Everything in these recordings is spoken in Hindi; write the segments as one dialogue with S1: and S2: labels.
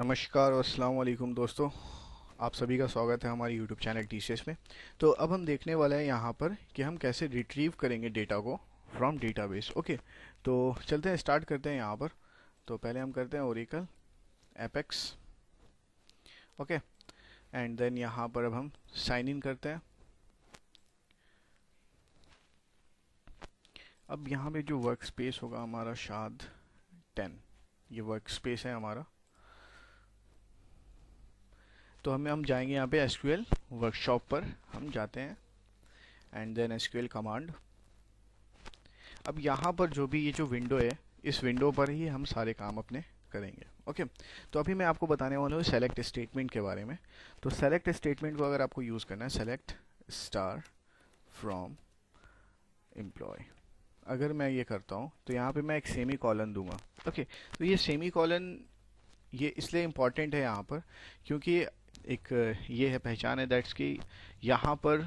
S1: नमस्कार और अस्सलाम वालेकुम दोस्तों। आप सभी का स्वागत है हमारे यूट्यूब चैनल टीसीएस में। तो अब हम देखने वाले हैं यहाँ पर कि हम कैसे रिट्रीव करेंगे डेटा को फ्रॉम डेटाबेस। ओके, तो चलते हैं, स्टार्ट करते हैं यहाँ पर। तो पहले हम करते हैं Oracle APEX. Okay, and then यहाँ पर अब हम साइन इन करते हैं। अब यहाँ पे जो वर्क स्पेस होगा हमारा शायद 10, ये वर्क स्पेस है हमारा। तो हम जाएंगे यहाँ पे एसक्यूएल वर्कशॉप पर हम जाते हैं एंड देन एसक्यूएल कमांड। अब यहाँ पर जो भी ये जो विंडो है, इस विंडो पर ही हम सारे काम अपने करेंगे। ओके, तो अभी मैं आपको बताने वाला हूँ सेलेक्ट स्टेटमेंट के बारे में। तो सेलेक्ट स्टेटमेंट को अगर आपको यूज़ करना है, सेलेक्ट स्टार फ्रॉम एम्प्लॉय, अगर मैं ये करता हूँ तो यहाँ पे मैं एक सेमी कॉलन दूंगा। ओके, तो ये सेमी कॉलन ये इसलिए इम्पॉर्टेंट है यहाँ पर क्योंकि एक ये है पहचान है दैट्स कि यहाँ पर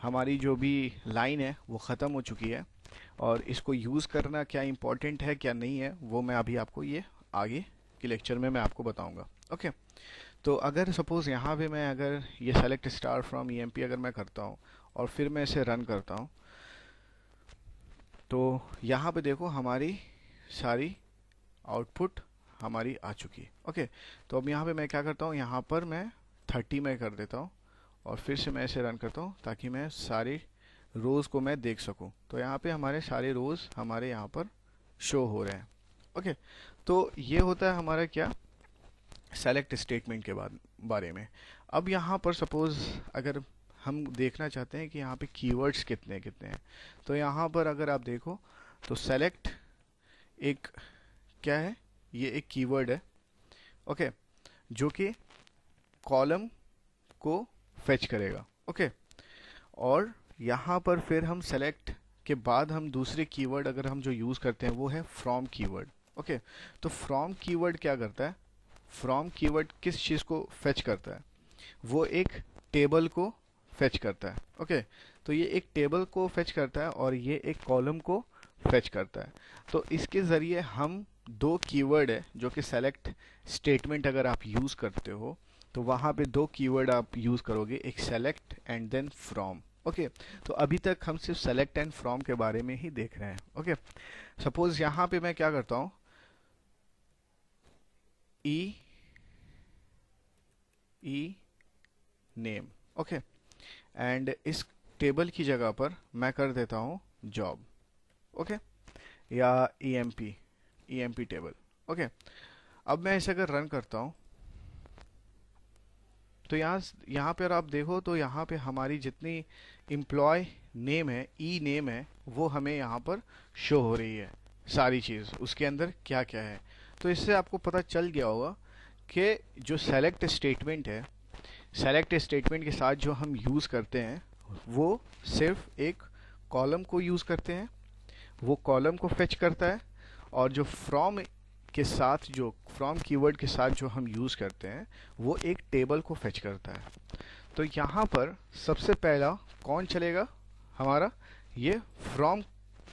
S1: हमारी जो भी लाइन है वो ख़त्म हो चुकी है, और इसको यूज़ करना क्या इम्पोर्टेंट है क्या नहीं है वो मैं अभी आपको ये आगे के लेक्चर में मैं आपको बताऊंगा। ओके, तो अगर सपोज़ यहाँ पे मैं अगर ये सेलेक्ट स्टार फ्रॉम ईएमपी अगर मैं करता हूँ और फिर मैं इसे रन करता हूँ, तो यहाँ पे देखो हमारी सारी आउटपुट हमारी आ चुकी है। ओके, तो अब यहाँ पे मैं क्या करता हूँ, यहाँ पर मैं 30 में कर देता हूँ और फिर से मैं इसे रन करता हूँ ताकि मैं सारी रोज़ को मैं देख सकूँ। तो यहाँ पे हमारे सारे रोज़ हमारे यहाँ पर शो हो रहे हैं। ओके, तो ये होता है हमारा क्या, सेलेक्ट स्टेटमेंट के बारे में। अब यहाँ पर सपोज़ अगर हम देखना चाहते हैं कि यहाँ पे कीवर्ड्स कितने कितने हैं, तो यहाँ पर अगर आप देखो तो सेलेक्ट एक क्या है, ये एक कीवर्ड है। ओके, जो कि कॉलम को फेच करेगा। ओके, और यहाँ पर फिर हम सेलेक्ट के बाद हम दूसरे कीवर्ड अगर हम जो यूज़ करते हैं वो है फ्रॉम कीवर्ड। ओके, तो फ्रॉम कीवर्ड क्या करता है, फ्रॉम कीवर्ड किस चीज़ को फेच करता है, वो एक टेबल को फेच करता है। ओके, तो ये एक टेबल को फेच करता है और ये एक कॉलम को फेच करता है। तो इसके ज़रिए हम दो कीवर्ड है जो कि सेलेक्ट स्टेटमेंट अगर आप यूज़ करते हो तो वहाँ पे दो कीवर्ड आप यूज़ करोगे, एक select and then from. Okay, तो अभी तक हम सिर्फ सेलेक्ट एंड फ्रॉम के बारे में ही देख रहे हैं। ओके, सपोज यहाँ पे मैं क्या करता हूँ, ई नेम। ओके, एंड इस टेबल की जगह पर मैं कर देता हूँ जॉब। ओके, या ईएमपी टेबल। ओके, अब मैं इसे अगर रन करता हूँ तो यहाँ पर आप देखो तो यहाँ पे हमारी जितनी एम्प्लॉय नेम है, ई नेम है, वो हमें यहाँ पर शो हो रही है सारी चीज़, उसके अंदर क्या क्या है। तो इससे आपको पता चल गया होगा कि जो सेलेक्ट स्टेटमेंट है, सेलेक्ट स्टेटमेंट के साथ जो हम यूज़ करते हैं वो सिर्फ एक कॉलम को यूज़ करते हैं, वो कॉलम को फेच करता है, और जो फ्रॉम के साथ जो फ्रॉम कीवर्ड के साथ जो हम यूज़ करते हैं वो एक टेबल को फेच करता है। तो यहाँ पर सबसे पहला कौन चलेगा हमारा, ये फ्रॉम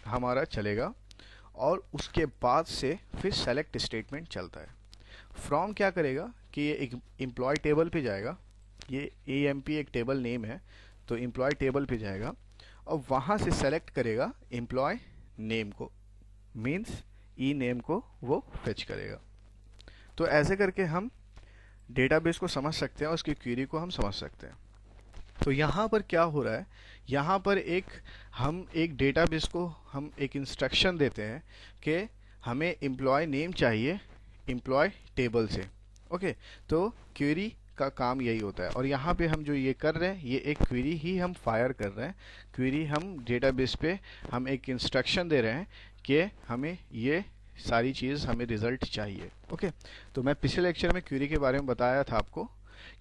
S1: हमारा चलेगा, और उसके बाद से फिर सेलेक्ट स्टेटमेंट चलता है। फ्रॉम क्या करेगा कि ये एक एम्प्लॉय टेबल पे जाएगा, ये एएमपी एक टेबल नेम है, तो एम्प्लॉय टेबल पे जाएगा और वहाँ से सेलेक्ट करेगा एम्प्लॉय नेम को, मीन्स ई नेम को वो फेच करेगा। तो ऐसे करके हम डेटाबेस को समझ सकते हैं, उसकी क्वेरी को हम समझ सकते हैं। तो यहाँ पर क्या हो रहा है, यहाँ पर हम एक डेटाबेस को हम एक इंस्ट्रक्शन देते हैं कि हमें एम्प्लॉय नेम चाहिए एम्प्लॉय टेबल से। ओके, तो क्वेरी का काम यही होता है, और यहाँ पे हम जो ये कर रहे हैं ये एक क्वेरी ही हम फायर कर रहे हैं। क्वेरी हम डेटाबेस पे हम एक इंस्ट्रक्शन दे रहे हैं कि हमें ये सारी चीज़ हमें रिजल्ट चाहिए। ओके, तो मैं पिछले लेक्चर में क्वेरी के बारे में बताया था आपको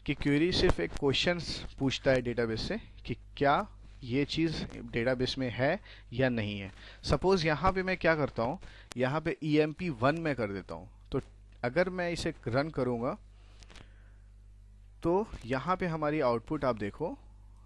S1: कि क्वेरी सिर्फ एक क्वेश्चंस पूछता है डेटाबेस से कि क्या ये चीज़ डेटाबेस में है या नहीं है। सपोज़ यहाँ पे मैं क्या करता हूँ, यहाँ पे EMP1 में कर देता हूँ, तो अगर मैं इसे रन करूँगा तो यहाँ पे हमारी आउटपुट आप देखो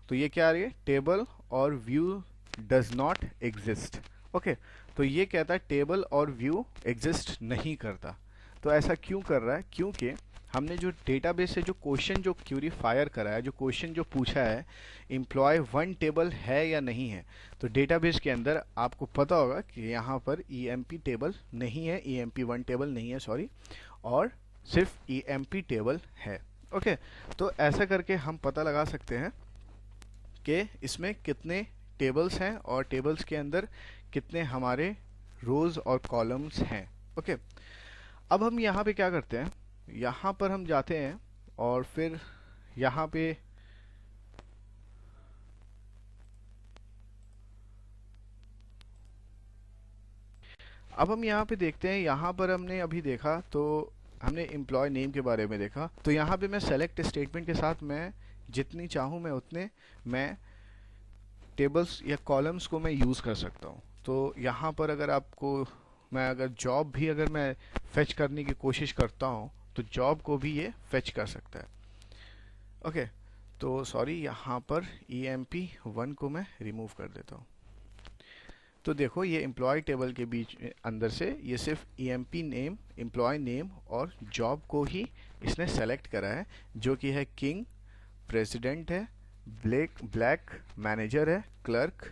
S1: तो ये क्या आ रही है, टेबल और view does not exist. Okay, तो ये कहता है टेबल और व्यू एग्जिस्ट नहीं करता। तो ऐसा क्यों कर रहा है, क्योंकि हमने जो डेटाबेस से जो क्वेश्चन जो क्यूरी फायर करा है, जो क्वेश्चन जो पूछा है, एम्प्लॉय वन टेबल है या नहीं है, तो डेटाबेस के अंदर आपको पता होगा कि यहाँ पर ईएमपी टेबल नहीं है, ईएमपी वन टेबल नहीं है, सॉरी, और सिर्फ ईएमपी टेबल है। ओके, तो ऐसा करके हम पता लगा सकते हैं कि इसमें कितने टेबल्स हैं और टेबल्स के अंदर कितने हमारे रोज और कॉलम्स हैं। ओके, अब हम यहाँ पे क्या करते हैं, यहाँ पर हम जाते हैं और फिर यहाँ पे अब हम यहाँ पे देखते हैं, यहाँ पर हमने अभी देखा तो हमने एम्प्लॉय नेम के बारे में देखा, तो यहाँ पे मैं सेलेक्ट स्टेटमेंट के साथ मैं जितनी चाहूँ मैं उतने मैं टेबल्स या कॉलम्स को मैं यूज़ कर सकता हूँ। तो यहाँ पर अगर आपको मैं अगर जॉब भी अगर मैं फेच करने की कोशिश करता हूँ तो जॉब को भी ये फेच कर सकता है। ओके, तो सॉरी, यहाँ पर EMP1 को मैं रिमूव कर देता हूँ। तो देखो ये एम्प्लॉय टेबल के बीच अंदर से ये सिर्फ EMP नेम, एम्प्लॉय नेम और जॉब को ही इसने सेलेक्ट करा है, जो कि है किंग, प्रेसिडेंट है, ब्लैक मैनेजर है, क्लर्क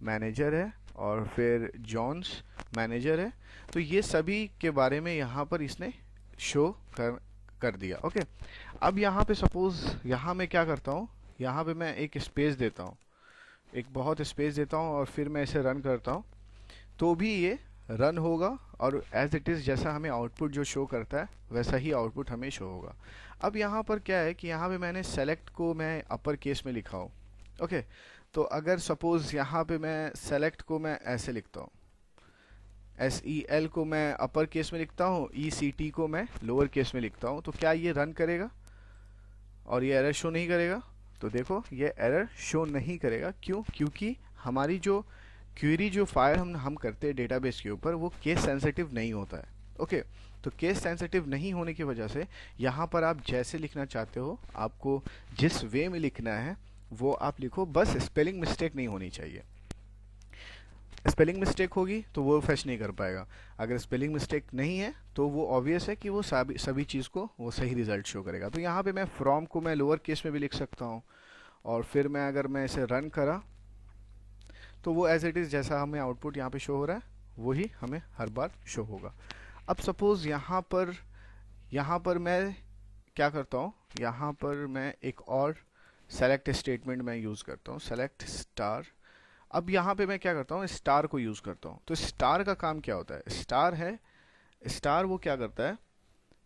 S1: मैनेजर है और फिर जॉन्स मैनेजर है। तो ये सभी के बारे में यहाँ पर इसने शो कर दिया। ओके, अब यहाँ पे सपोज यहाँ मैं क्या करता हूँ, यहाँ पे मैं एक स्पेस देता हूँ, एक बहुत स्पेस देता हूँ और फिर मैं इसे रन करता हूँ, तो भी ये रन होगा और एज इट इज़ जैसा हमें आउटपुट जो शो करता है वैसा ही आउटपुट हमें शो होगा। अब यहाँ पर क्या है कि यहाँ पे मैंने सेलेक्ट को मैं अपर केस में लिखा हूँ। ओके, तो अगर सपोज यहाँ पे मैं सेलेक्ट को मैं ऐसे लिखता हूँ, SEL को मैं अपर केस में लिखता हूँ, ECT को मैं लोअर केस में लिखता हूँ, तो क्या ये रन करेगा और ये एरर शो नहीं करेगा? तो देखो ये एरर शो नहीं करेगा। क्यों? क्योंकि हमारी जो क्वेरी जो फायर हम करते हैं डेटाबेस के ऊपर वो केस सेंसिटिव नहीं होता है। ओके, तो केस सेंसिटिव नहीं होने की वजह से यहाँ पर आप जैसे लिखना चाहते हो, आपको जिस वे में लिखना है वो आप लिखो, बस स्पेलिंग मिस्टेक नहीं होनी चाहिए। स्पेलिंग मिस्टेक होगी तो वो फेच नहीं कर पाएगा। अगर स्पेलिंग मिस्टेक नहीं है तो वो ऑब्वियस है कि वो सभी चीज़ को वो सही रिजल्ट शो करेगा। तो यहाँ पे मैं फ्रॉम को मैं लोअर केस में भी लिख सकता हूँ और फिर मैं अगर मैं इसे रन करा तो वो एज इट इज़ जैसा हमें आउटपुट यहाँ पे शो हो रहा है वही हमें हर बार शो होगा। अब सपोज यहाँ पर मैं क्या करता हूँ, यहाँ पर मैं एक और सेलेक्ट स्टेटमेंट मैं यूज़ करता हूँ, सेलेक्ट स्टार। अब यहाँ पे मैं क्या करता हूँ, स्टार को यूज़ करता हूँ। तो स्टार का काम क्या होता है? स्टार वो क्या करता है,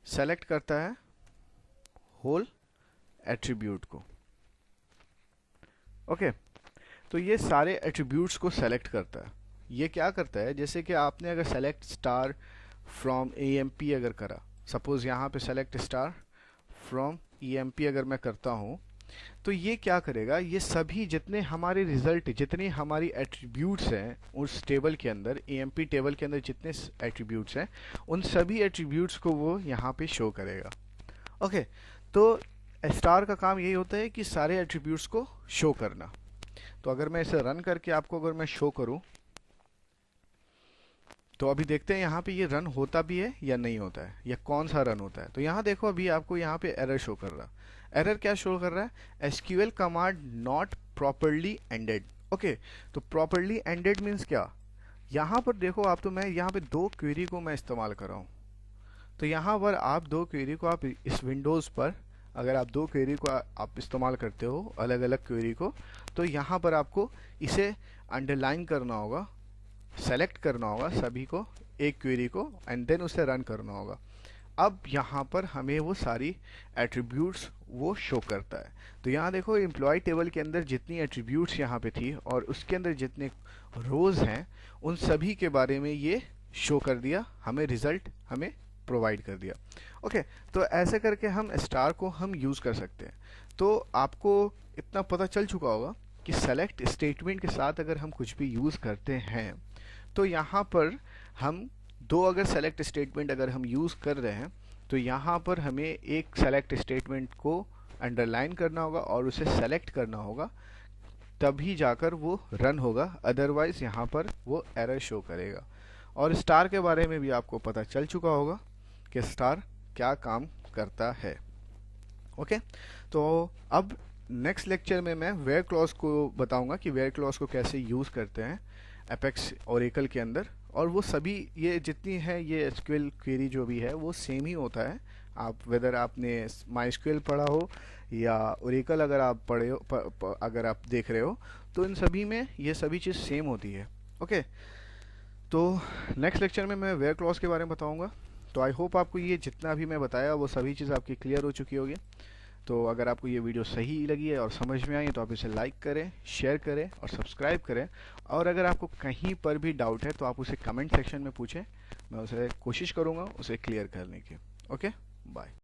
S1: सेलेक्ट करता है होल एट्रीब्यूट को। ओके, तो ये सारे एट्रीब्यूट्स को सेलेक्ट करता है। ये क्या करता है, जैसे कि आपने अगर सेलेक्ट स्टार फ्रॉम EMP अगर करा, सपोज यहाँ पे सेलेक्ट स्टार फ्रॉम EMP अगर मैं करता हूँ, तो ये क्या करेगा, ये सभी जितने हमारे रिजल्ट, जितने हमारी एट्रीब्यूट्स हैं उस टेबल के अंदर, EMP टेबल के अंदर जितने एट्रीब्यूट्स हैं उन सभी एट्रीब्यूट्स को वो यहाँ पे शो करेगा। ओके, तो स्टार का काम यही होता है कि सारे एट्रीब्यूट्स को शो करना। तो अगर मैं इसे रन करके आपको अगर मैं शो करूं तो अभी देखते हैं यहाँ पे ये रन होता भी है या नहीं होता है, या कौन सा रन होता है। तो यहाँ देखो अभी आपको यहाँ पे एरर शो कर रहा है। एरर क्या शो कर रहा है? SQL command not properly ended. Okay, तो प्रॉपरली एंडेड मीन्स क्या? यहाँ पर देखो आप, तो मैं यहाँ पे दो क्वेरी को मैं इस्तेमाल कर रहा हूँ। तो यहाँ पर आप दो क्वेरी को आप इस विंडोज़ पर अगर आप दो क्वेरी को आप इस्तेमाल करते हो, अलग अलग क्वेरी को, तो यहाँ पर आपको इसे अंडरलाइन करना होगा, सेलेक्ट करना होगा सभी को, एक क्वेरी को, एंड देन उसे रन करना होगा। अब यहाँ पर हमें वो सारी एट्रीब्यूट्स वो शो करता है। तो यहाँ देखो एम्प्लॉय टेबल के अंदर जितनी एट्रीब्यूट्स यहाँ पे थी और उसके अंदर जितने रोज हैं उन सभी के बारे में ये शो कर दिया, हमें रिजल्ट हमें प्रोवाइड कर दिया। ओके, तो ऐसे करके हम स्टार को हम यूज़ कर सकते हैं। तो आपको इतना पता चल चुका होगा कि सेलेक्ट स्टेटमेंट के साथ अगर हम कुछ भी यूज़ करते हैं तो यहाँ पर हम दो अगर सेलेक्ट स्टेटमेंट अगर हम यूज़ कर रहे हैं तो यहाँ पर हमें एक सेलेक्ट स्टेटमेंट को अंडरलाइन करना होगा और उसे सेलेक्ट करना होगा, तभी जाकर वो रन होगा, अदरवाइज यहाँ पर वो एरर शो करेगा। और स्टार के बारे में भी आपको पता चल चुका होगा कि स्टार क्या काम करता है। ओके, तो अब नेक्स्ट लेक्चर में मैं वेयर क्लॉज को बताऊंगा कि वेयर क्लॉज को कैसे यूज़ करते हैं एपेक्स ओरेकल के अंदर। और वो सभी ये जितनी है ये एसक्यूएल क्वेरी जो भी है वो सेम ही होता है। आप वेदर आपने माइस्क्यूएल पढ़ा हो या ओरेकल अगर आप पढ़े हो अगर आप देख रहे हो तो इन सभी में ये सभी चीज़ सेम होती है। ओके, तो नेक्स्ट लेक्चर में मैं वेयर क्लॉज के बारे में बताऊंगा। तो आई होप आपको ये जितना भी मैं बताया वो सभी चीज़ आपकी क्लियर हो चुकी होगी। तो अगर आपको ये वीडियो सही लगी है और समझ में आई तो आप इसे लाइक करें, शेयर करें और सब्सक्राइब करें। और अगर आपको कहीं पर भी डाउट है तो आप उसे कमेंट सेक्शन में पूछें, मैं उसे कोशिश करूँगा उसे क्लियर करने की। Okay, bye.